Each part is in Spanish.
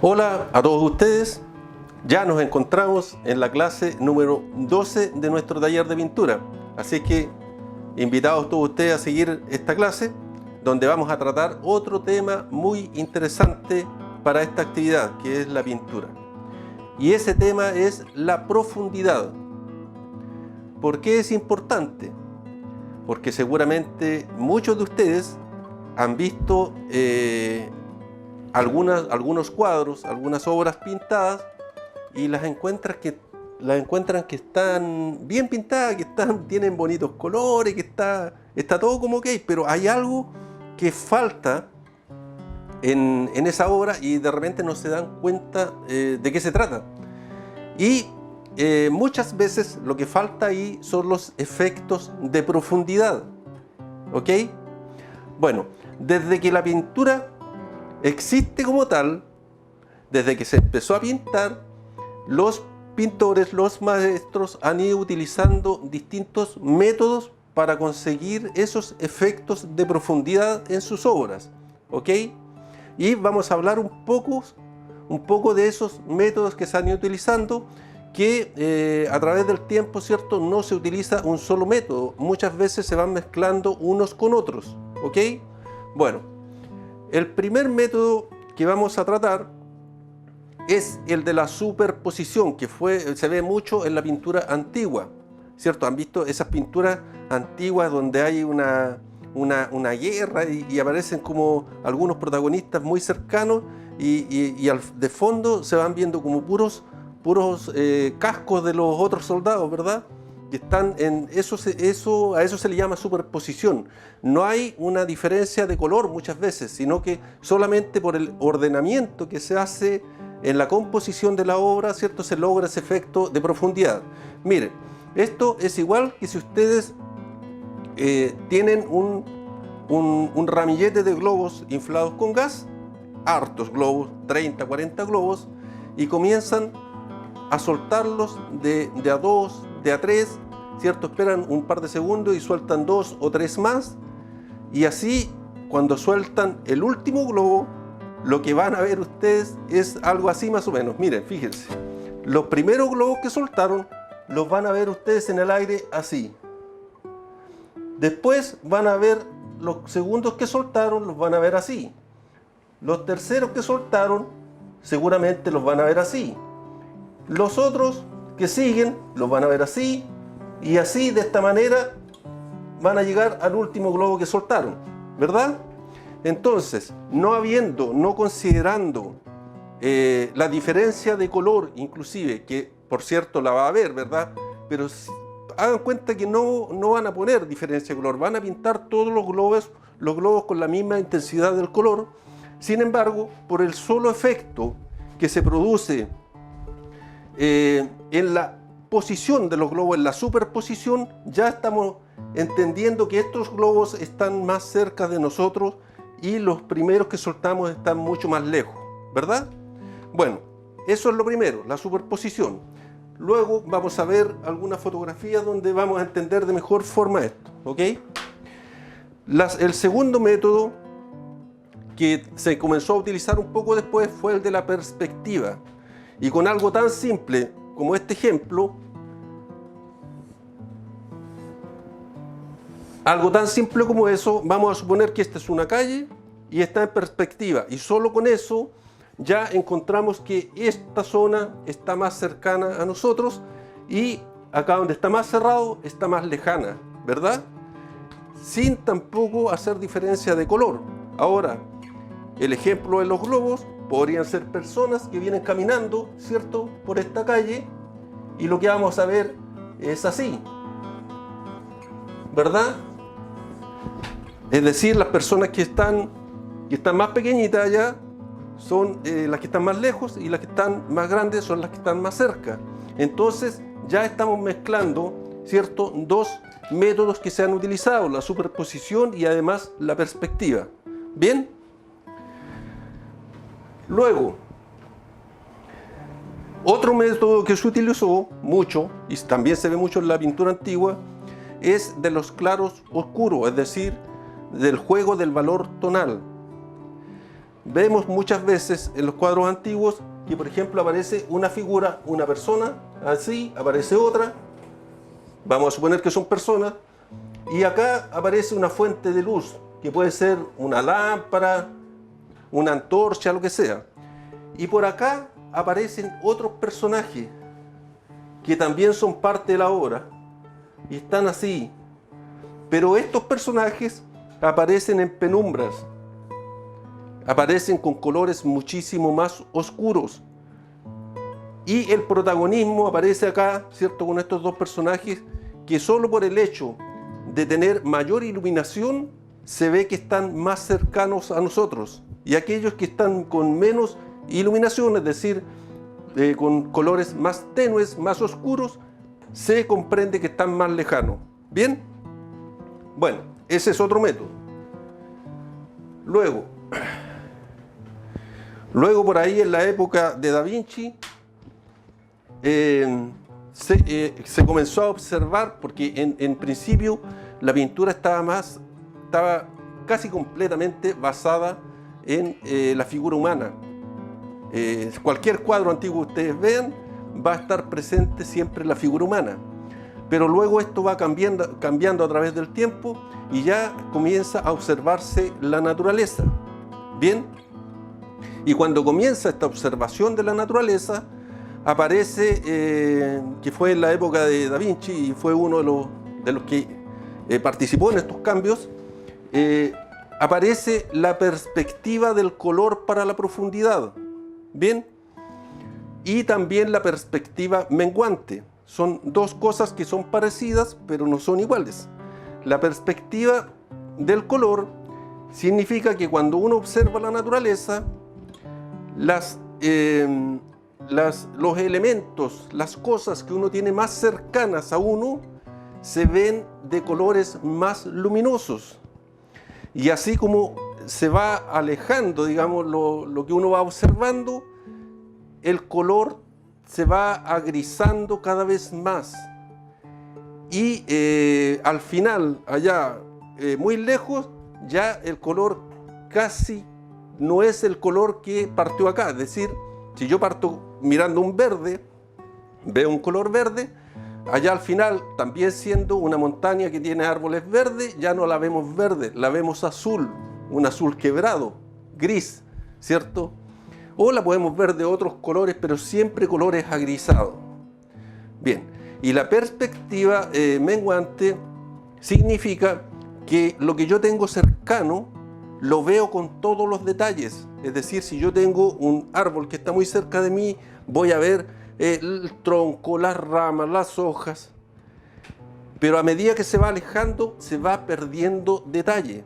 Hola a todos ustedes, ya nos encontramos en la clase número 12 de nuestro taller de pintura, así que invitados todos ustedes a seguir esta clase donde vamos a tratar otro tema muy interesante para esta actividad que es la pintura, y ese tema es la profundidad. ¿Por qué es importante? Porque seguramente muchos de ustedes han visto algunos cuadros, algunas obras pintadas y las encuentran que están bien pintadas, tienen bonitos colores, que está todo como ok, pero hay algo que falta en esa obra y de repente no se dan cuenta de qué se trata. Y muchas veces lo que falta ahí son los efectos de profundidad. ¿Ok? Bueno, desde que la pintura existe como tal, desde que se empezó a pintar, los pintores, los maestros han ido utilizando distintos métodos para conseguir esos efectos de profundidad en sus obras. ¿Ok? Y vamos a hablar un poco de esos métodos que se han ido utilizando, que a través del tiempo, ¿cierto?, no se utiliza un solo método, muchas veces se van mezclando unos con otros. ¿Ok? Bueno, el primer método que vamos a tratar es el de la superposición, que se ve mucho en la pintura antigua, ¿cierto? Han visto esas pinturas antiguas donde hay una guerra y aparecen como algunos protagonistas muy cercanos y de fondo se van viendo como puros cascos de los otros soldados, ¿verdad? Que están en a eso se le llama superposición. No hay una diferencia de color muchas veces, sino que solamente por el ordenamiento que se hace en la composición de la obra, ¿cierto?, se logra ese efecto de profundidad. Miren, esto es igual que si ustedes tienen un ramillete de globos inflados con gas, hartos globos, 30, 40 globos, y comienzan a soltarlos de a 2, de a 3, ¿cierto? Esperan un par de segundos y sueltan 2 o 3 más, y así cuando sueltan el último globo, lo que van a ver ustedes es algo así más o menos. Miren, fíjense, los primeros globos que soltaron los van a ver ustedes en el aire así. Después van a ver los segundos que soltaron, los van a ver así. Los terceros que soltaron seguramente los van a ver así. Los otros que siguen los van a ver así, y así, de esta manera van a llegar al último globo que soltaron, ¿verdad? Entonces, no considerando la diferencia de color, inclusive, que por cierto la va a haber, ¿verdad? Pero hagan cuenta que no van a poner diferencia de color, van a pintar todos los globos con la misma intensidad del color. Sin embargo, por el solo efecto que se produce en la posición de los globos, en la superposición, ya estamos entendiendo que estos globos están más cerca de nosotros y los primeros que soltamos están mucho más lejos, ¿verdad? Bueno, eso es lo primero, la superposición. Luego vamos a ver algunas fotografías donde vamos a entender de mejor forma esto, ¿ok? El segundo método que se comenzó a utilizar un poco después fue el de la perspectiva. Y con algo tan simple como este ejemplo, algo tan simple como eso, vamos a suponer que esta es una calle y está en perspectiva. Y solo con eso ya encontramos que esta zona está más cercana a nosotros y acá donde está más cerrado está más lejana, ¿verdad? Sin tampoco hacer diferencia de color. Ahora, el ejemplo de los globos podrían ser personas que vienen caminando, ¿cierto?, por esta calle, y lo que vamos a ver es así, ¿verdad? Es decir, las personas que están más pequeñitas allá son las que están más lejos, y las que están más grandes son las que están más cerca. Entonces ya estamos mezclando, ¿cierto?, dos métodos que se han utilizado, la superposición y además la perspectiva. ¿Bien? Luego, otro método que se utilizó mucho, y también se ve mucho en la pintura antigua, es de los claros oscuros, es decir, del juego del valor tonal. vemos muchas veces en los cuadros antiguos que, por ejemplo, aparece una figura, una persona, así, aparece otra, vamos a suponer que son personas, y acá aparece una fuente de luz, que puede ser una lámpara, una antorcha, lo que sea. Y por acá aparecen otros personajes que también son parte de la obra y están así. Pero estos personajes aparecen en penumbras, aparecen con colores muchísimo más oscuros. Y el protagonismo aparece acá, ¿cierto?, con estos dos personajes que solo por el hecho de tener mayor iluminación se ve que están más cercanos a nosotros. Y aquellos que están con menos iluminación, es decir, con colores más tenues, más oscuros, se comprende que están más lejanos. ¿Bien? Bueno, ese es otro método. Luego por ahí en la época de Da Vinci, se comenzó a observar, porque en principio la pintura estaba casi completamente basada en la figura humana. Cualquier cuadro antiguo que ustedes vean va a estar presente siempre la figura humana, pero luego esto va cambiando a través del tiempo y ya comienza a observarse la naturaleza. Bien, y cuando comienza esta observación de la naturaleza, aparece, que fue en la época de Da Vinci y fue uno de los que participó en estos cambios, aparece la perspectiva del color para la profundidad. Bien, y también la perspectiva menguante. Son dos cosas que son parecidas, pero no son iguales. La perspectiva del color significa que cuando uno observa la naturaleza, los elementos, las cosas que uno tiene más cercanas a uno, se ven de colores más luminosos. Y así como se va alejando, digamos, lo que uno va observando, el color se va agrisando cada vez más. Y al final, allá muy lejos, ya el color casi no es el color que partió acá. Es decir, si yo parto mirando un verde, veo un color verde, allá al final, también siendo una montaña que tiene árboles verdes, ya no la vemos verde, la vemos azul, un azul quebrado, gris, ¿cierto? O la podemos ver de otros colores, pero siempre colores agrisados. Bien, y la perspectiva menguante significa que lo que yo tengo cercano lo veo con todos los detalles. Es decir, si yo tengo un árbol que está muy cerca de mí, voy a ver el tronco, las ramas, las hojas. Pero a medida que se va alejando, se va perdiendo detalle.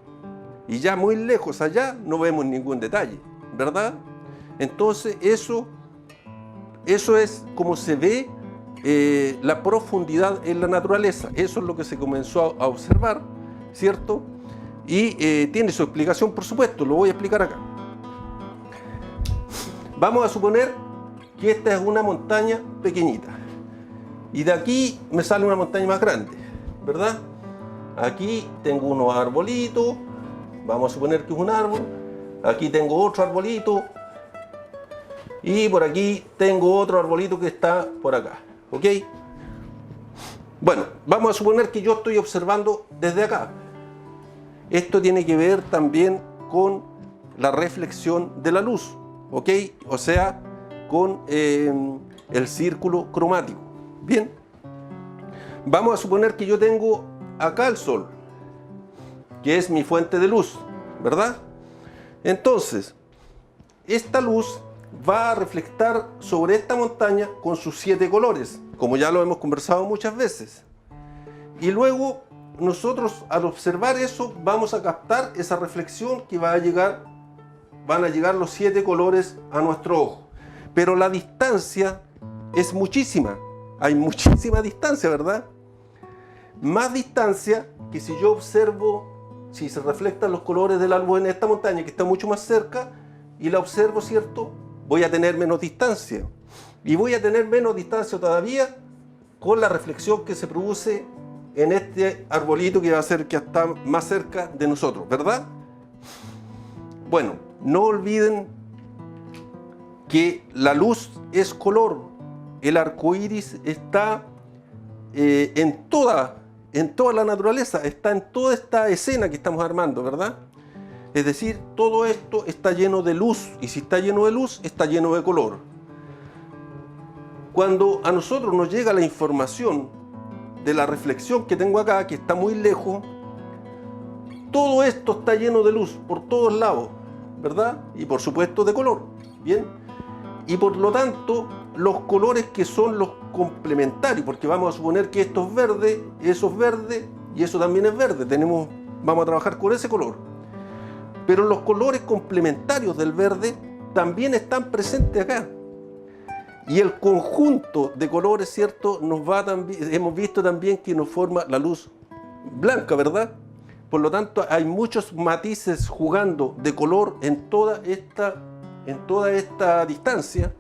Y ya muy lejos allá no vemos ningún detalle, ¿verdad? Entonces eso es como se ve la profundidad en la naturaleza. Eso es lo que se comenzó a observar, ¿cierto? Y tiene su explicación, por supuesto, lo voy a explicar acá. Vamos a suponer que esta es una montaña pequeñita y de aquí me sale una montaña más grande, ¿verdad? Aquí tengo unos arbolitos, vamos a suponer que es un árbol, aquí tengo otro arbolito y por aquí tengo otro arbolito que está por acá, ¿ok? Bueno, vamos a suponer que yo estoy observando desde acá. Esto tiene que ver también con la reflexión de la luz, ¿ok? O sea, con el círculo cromático. Bien, vamos a suponer que yo tengo acá el sol, que es mi fuente de luz, ¿verdad? Entonces, esta luz va a reflectar sobre esta montaña con sus 7 colores, como ya lo hemos conversado muchas veces. Y luego nosotros al observar eso vamos a captar esa reflexión que van a llegar los 7 colores a nuestro ojo. Pero la distancia es muchísima, hay muchísima distancia, ¿verdad? Más distancia que si yo observo, si se reflejan los colores del árbol en esta montaña que está mucho más cerca y la observo, ¿cierto? Voy a tener menos distancia. Y voy a tener menos distancia todavía con la reflexión que se produce en este arbolito que va a ser que está más cerca de nosotros, ¿verdad? Bueno, no olviden que la luz es color. El arco iris está en toda la naturaleza, está en toda esta escena que estamos armando, ¿verdad? Es decir, todo esto está lleno de luz, y si está lleno de luz, está lleno de color. Cuando a nosotros nos llega la información de la reflexión que tengo acá, que está muy lejos, todo esto está lleno de luz por todos lados, ¿verdad? Y por supuesto de color, ¿bien? Y por lo tanto, los colores que son los complementarios, porque vamos a suponer que esto es verde, eso es verde y eso también es verde, vamos a trabajar con ese color. Pero los colores complementarios del verde también están presentes acá. Y el conjunto de colores, ¿cierto? Hemos visto también que nos forma la luz blanca, ¿verdad? Por lo tanto, hay muchos matices jugando de color en toda esta distancia.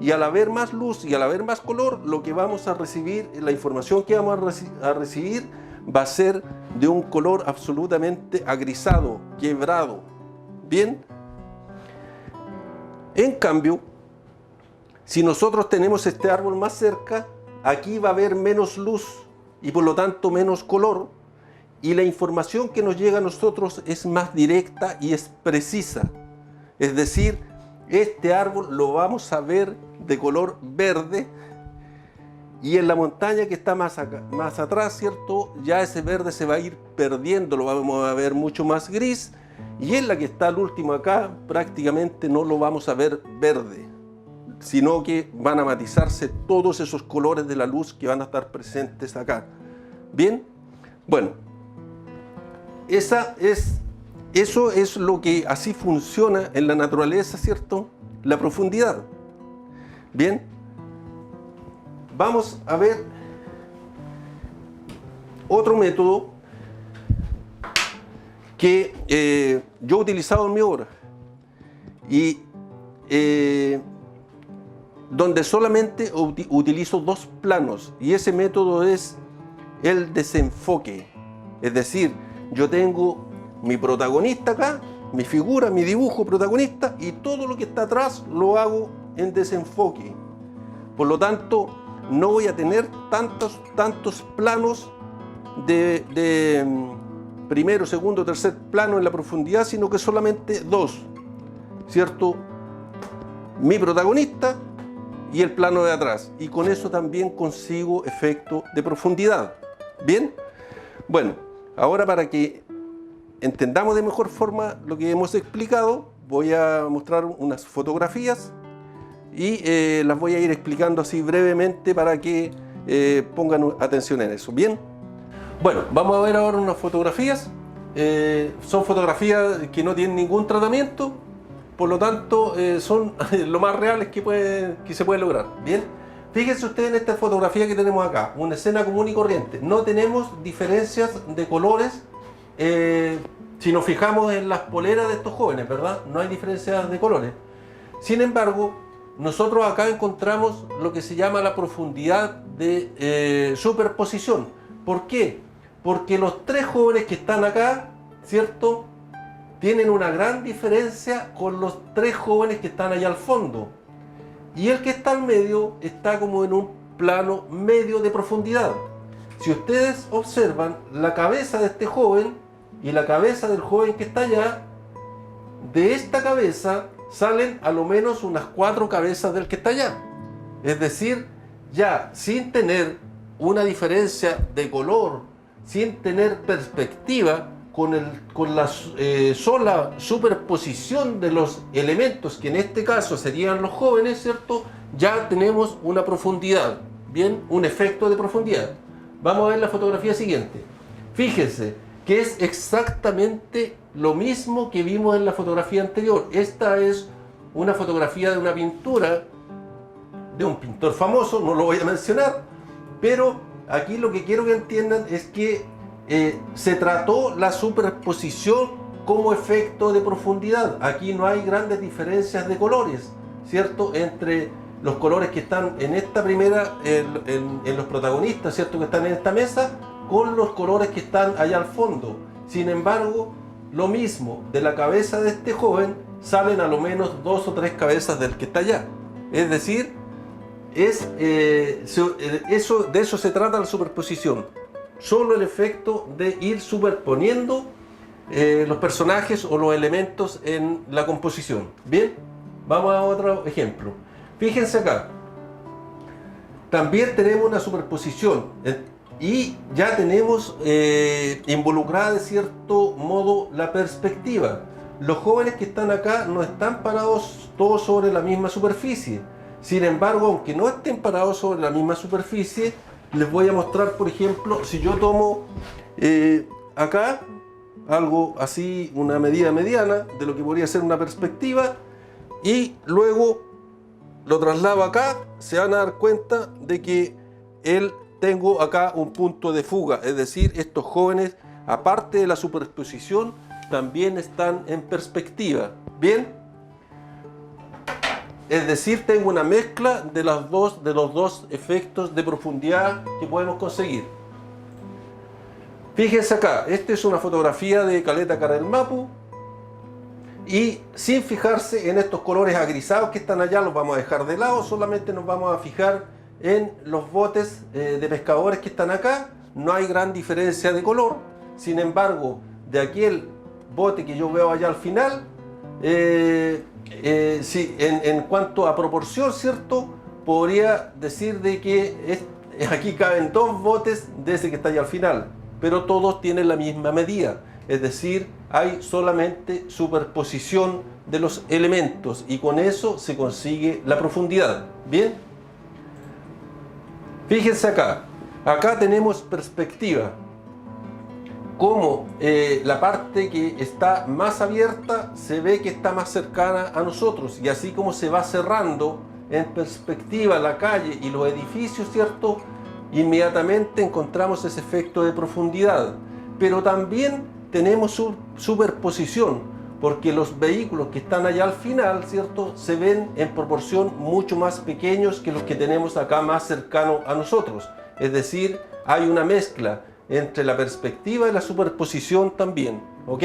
Y al haber más luz y al haber más color, lo que vamos a recibir, la información que vamos a recibir va a ser de un color absolutamente agrisado, quebrado. ¿Bien? En cambio, si nosotros tenemos este árbol más cerca, aquí va a haber menos luz y por lo tanto menos color, y la información que nos llega a nosotros es más directa y es precisa. Es decir, este árbol lo vamos a ver de color verde, y en la montaña que está más atrás, ¿cierto? Ya ese verde se va a ir perdiendo, lo vamos a ver mucho más gris, y en la que está el último acá prácticamente no lo vamos a ver verde, sino que van a matizarse todos esos colores de la luz que van a estar presentes acá. ¿Bien? Bueno, eso es lo que así funciona en la naturaleza, ¿cierto? La profundidad. Bien, vamos a ver otro método que yo he utilizado en mi obra y donde solamente utilizo dos planos, y ese método es el desenfoque. Es decir, yo tengo mi protagonista acá, mi figura, mi dibujo protagonista, y todo lo que está atrás lo hago en desenfoque. Por lo tanto, no voy a tener tantos planos de primero, segundo, tercer plano en la profundidad, sino que solamente dos, ¿cierto? Mi protagonista y el plano de atrás, y con eso también consigo efecto de profundidad. ¿Bien? Bueno, ahora para que entendamos de mejor forma lo que hemos explicado, voy a mostrar unas fotografías y las voy a ir explicando así brevemente para que pongan atención en eso. ¿Bien? Bueno, vamos a ver ahora unas fotografías. Son fotografías que no tienen ningún tratamiento, por lo tanto son lo más reales que se puede lograr. Bien, fíjense ustedes en esta fotografía que tenemos acá, una escena común y corriente. No tenemos diferencias de colores. Si nos fijamos en las poleras de estos jóvenes, ¿verdad? No hay diferencias de colores. Sin embargo, nosotros acá encontramos lo que se llama la profundidad de superposición. ¿Por qué? Porque los tres jóvenes que están acá, ¿cierto?, tienen una gran diferencia con los tres jóvenes que están allá al fondo. Y el que está al medio está como en un plano medio de profundidad. Si ustedes observan la cabeza de este joven y la cabeza del joven que está allá, de esta cabeza salen a lo menos unas 4 cabezas del que está allá. Es decir, ya sin tener una diferencia de color, sin tener perspectiva, con la sola superposición de los elementos, que en este caso serían los jóvenes, ¿cierto? Ya tenemos una profundidad, ¿bien? Un efecto de profundidad. Vamos a ver la fotografía siguiente. Fíjense que es exactamente lo mismo que vimos en la fotografía anterior. Esta es una fotografía de una pintura de un pintor famoso, no lo voy a mencionar, pero aquí lo que quiero que entiendan es que se trató la superposición como efecto de profundidad. Aquí no hay grandes diferencias de colores, ¿cierto?, entre los colores que están en esta primera, en los protagonistas, ¿cierto?, que están en esta mesa, con los colores que están allá al fondo. Sin embargo, lo mismo de la cabeza de este joven, salen a lo menos 2 o 3 cabezas del que está allá. Es decir, de eso se trata la superposición. Solo el efecto de ir superponiendo los personajes o los elementos en la composición. Bien, vamos a otro ejemplo. Fíjense acá. También tenemos una superposición y ya tenemos involucrada de cierto modo la perspectiva. Los jóvenes que están acá no están parados todos sobre la misma superficie. Sin embargo, aunque no estén parados sobre la misma superficie, les voy a mostrar, por ejemplo, si yo tomo acá algo así, una medida mediana de lo que podría ser una perspectiva, y luego lo traslado acá, se van a dar cuenta de que tengo acá un punto de fuga. Es decir, estos jóvenes, aparte de la superposición, también están en perspectiva. Bien, es decir, tengo una mezcla de los dos efectos de profundidad que podemos conseguir. Fíjense acá, esta es una fotografía de Caleta Carelmapu, y sin fijarse en estos colores agrisados que están allá, los vamos a dejar de lado, solamente nos vamos a fijar en los botes de pescadores que están acá. No hay gran diferencia de color. Sin embargo, de aquel bote que yo veo allá al final, sí, en cuanto a proporción, ¿cierto? Podría decir de que aquí caben 2 botes de ese que está allá al final, pero todos tienen la misma medida. Es decir, hay solamente superposición de los elementos y con eso se consigue la profundidad. Bien, fíjense acá. Acá tenemos perspectiva. Como la parte que está más abierta se ve que está más cercana a nosotros, y así como se va cerrando en perspectiva la calle y los edificios, ¿cierto? Inmediatamente encontramos ese efecto de profundidad. Pero también tenemos superposición, porque los vehículos que están allá al final, ¿cierto?, se ven en proporción mucho más pequeños que los que tenemos acá más cercanos a nosotros. Es decir, hay una mezcla entre la perspectiva y la superposición también. ¿Ok?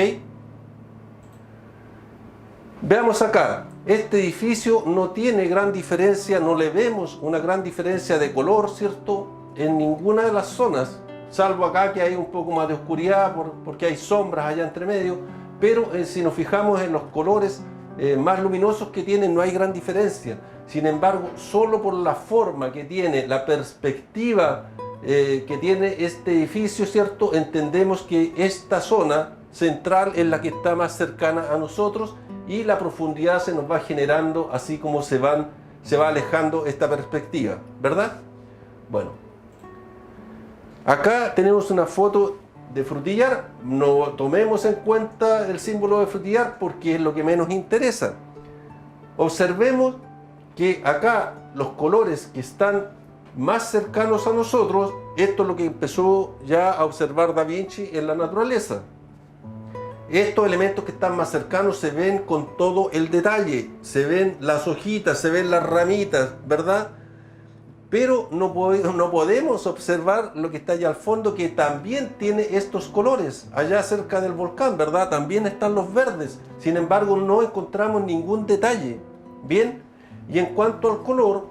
Veamos acá. Este edificio no tiene gran diferencia, no le vemos una gran diferencia de color, ¿cierto?, en ninguna de las zonas, salvo acá que hay un poco más de oscuridad porque hay sombras allá entre medio, pero si nos fijamos en los colores más luminosos que tienen, no hay gran diferencia. Sin embargo, solo por la forma que tiene, la perspectiva que tiene este edificio, ¿cierto?, entendemos que esta zona central es la que está más cercana a nosotros, y la profundidad se nos va generando así como se va alejando esta perspectiva, ¿verdad? Bueno. Acá tenemos una foto de Frutillar. No tomemos en cuenta el símbolo de Frutillar porque es lo que menos interesa. Observemos que acá los colores que están más cercanos a nosotros, esto es lo que empezó ya a observar Da Vinci en la naturaleza. Estos elementos que están más cercanos se ven con todo el detalle, se ven las hojitas, se ven las ramitas, ¿verdad? Pero no podemos observar lo que está allá al fondo, que también tiene estos colores. Allá cerca del volcán, ¿verdad? También están los verdes. Sin embargo, no encontramos ningún detalle. Bien, y en cuanto al color,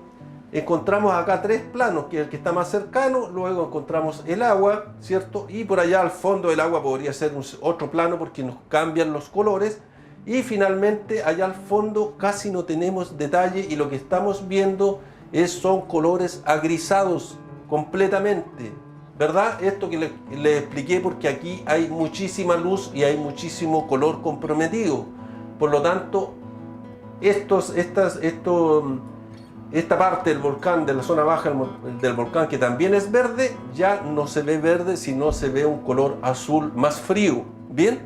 encontramos acá 3 planos, que es el que está más cercano, luego encontramos el agua, ¿cierto? Y por allá al fondo del agua podría ser otro plano porque nos cambian los colores. Y finalmente, allá al fondo casi no tenemos detalle, y lo que estamos viendo son colores agrisados completamente, ¿verdad? Esto que le expliqué porque aquí hay muchísima luz y hay muchísimo color comprometido. Por lo tanto, esta parte del volcán, de la zona baja del volcán, que también es verde, ya no se ve verde, sino se ve un color azul más frío. ¿Bien?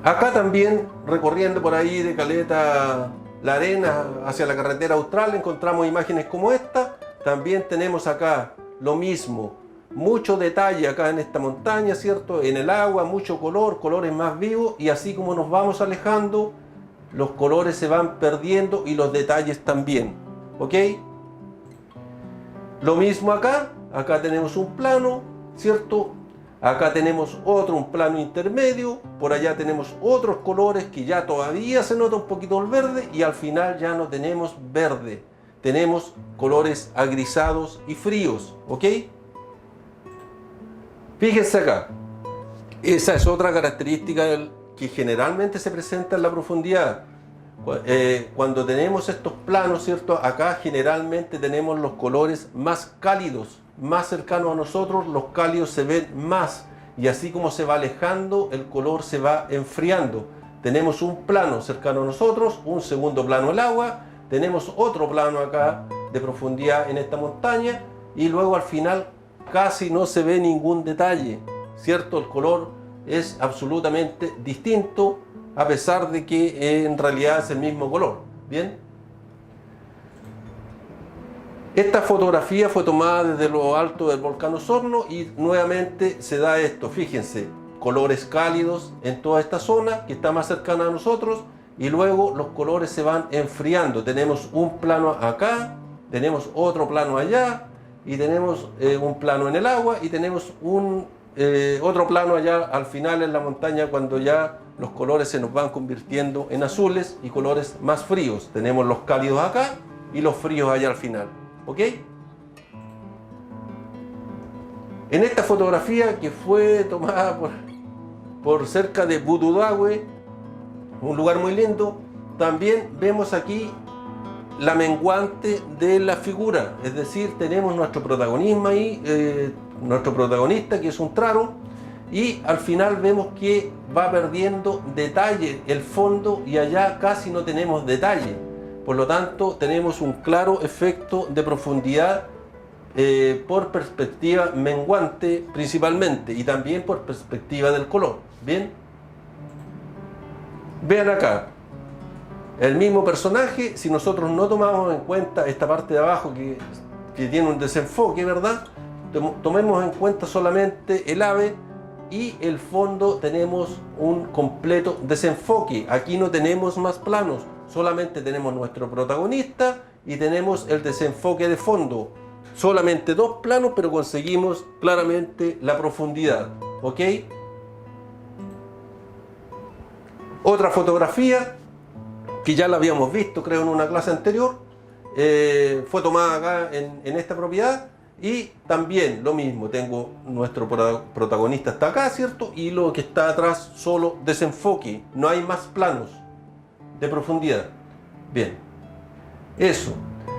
Acá también, recorriendo por ahí de Caleta La Arena hacia la carretera austral, encontramos imágenes como esta. También tenemos acá lo mismo, mucho detalle acá en esta montaña, ¿cierto? En el agua, mucho color, colores más vivos, y así como nos vamos alejando, los colores se van perdiendo y los detalles también. ¿Ok? Lo mismo acá tenemos un plano, ¿cierto? Acá tenemos otro, un plano intermedio, por allá tenemos otros colores que ya todavía se nota un poquito el verde y al final ya no tenemos verde, tenemos colores agrisados y fríos, ¿ok? Fíjense acá, esa es otra característica que generalmente se presenta en la profundidad. Cuando tenemos estos planos, ¿cierto? Acá generalmente tenemos los colores más cálidos, más cercanos a nosotros, los cálidos se ven más y así como se va alejando, el color se va enfriando. Tenemos un plano cercano a nosotros, un segundo plano el agua, tenemos otro plano acá de profundidad en esta montaña y luego al final casi no se ve ningún detalle, ¿cierto? El color es absolutamente distinto a pesar de que en realidad es el mismo color, ¿bien? Esta fotografía fue tomada desde lo alto del volcán Osorno y nuevamente se da esto, fíjense, colores cálidos en toda esta zona que está más cercana a nosotros y luego los colores se van enfriando. Tenemos un plano acá, tenemos otro plano allá y tenemos un plano en el agua y tenemos otro plano allá al final en la montaña cuando ya los colores se nos van convirtiendo en azules y colores más fríos. Tenemos los cálidos acá y los fríos allá al final, ¿ok? En esta fotografía que fue tomada por cerca de Bududawe, un lugar muy lindo, también vemos aquí la menguante de la figura, es decir, tenemos nuestro protagonismo ahí, nuestro protagonista que es un traro, y al final vemos que va perdiendo detalle el fondo y allá casi no tenemos detalle. Por lo tanto, tenemos un claro efecto de profundidad por perspectiva menguante principalmente y también por perspectiva del color. Bien, vean acá. El mismo personaje, si nosotros no tomamos en cuenta esta parte de abajo que tiene un desenfoque, ¿verdad? Tomemos en cuenta solamente el ave y el fondo tenemos un completo desenfoque. Aquí no tenemos más planos, solamente tenemos nuestro protagonista y tenemos el desenfoque de fondo. Solamente dos planos, pero conseguimos claramente la profundidad, ¿ok? Otra fotografía que ya la habíamos visto, creo, en una clase anterior, fue tomada acá en esta propiedad y también lo mismo, tengo nuestro protagonista está acá, ¿cierto? Y lo que está atrás solo desenfoque, no hay más planos de profundidad. Bien, eso.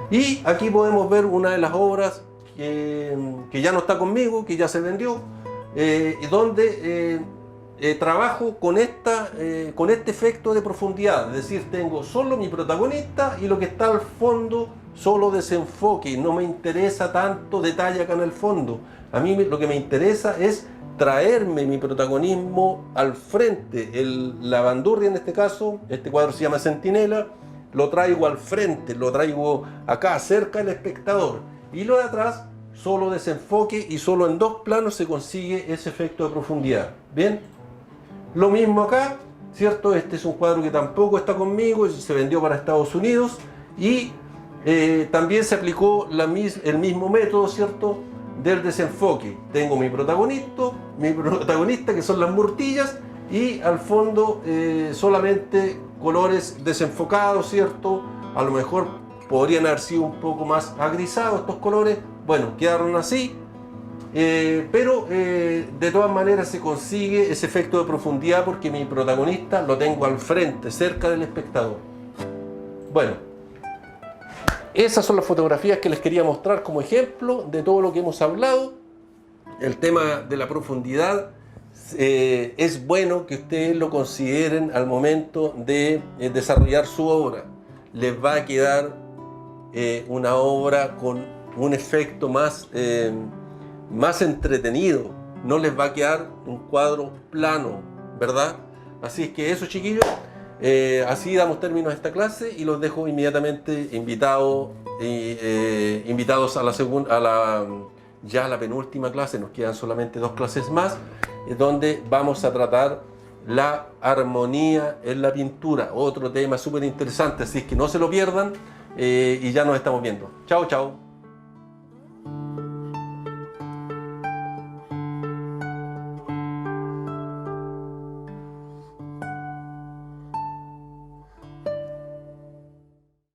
Y aquí podemos ver una de las obras que ya no está conmigo, que ya se vendió, donde trabajo con este efecto de profundidad, es decir, tengo solo mi protagonista y lo que está al fondo solo desenfoque, no me interesa tanto detalle acá en el fondo. A mí lo que me interesa es traerme mi protagonismo al frente, la bandurria en este caso, este cuadro se llama Centinela, lo traigo al frente, lo traigo acá cerca del espectador y lo de atrás solo desenfoque y solo en dos planos se consigue ese efecto de profundidad. Bien, lo mismo acá, ¿cierto? Este es un cuadro que tampoco está conmigo, se vendió para Estados Unidos y también se aplicó el mismo método, ¿cierto? Del desenfoque. Tengo mi protagonista que son las murtillas y al fondo solamente colores desenfocados, ¿cierto? A lo mejor podrían haber sido un poco más agrisados estos colores, bueno, quedaron así. Pero de todas maneras se consigue ese efecto de profundidad porque mi protagonista lo tengo al frente, cerca del espectador. Bueno, esas son las fotografías que les quería mostrar como ejemplo de todo lo que hemos hablado. El tema de la profundidad es bueno que ustedes lo consideren al momento de desarrollar su obra. Les va a quedar una obra con un efecto más entretenido, no les va a quedar un cuadro plano, ¿verdad? Así es que eso, chiquillos, así damos término a esta clase y los dejo inmediatamente invitados a la penúltima clase. Nos quedan solamente 2 clases más, donde vamos a tratar la armonía en la pintura, otro tema súper interesante, así es que no se lo pierdan y ya nos estamos viendo. Chao, chao.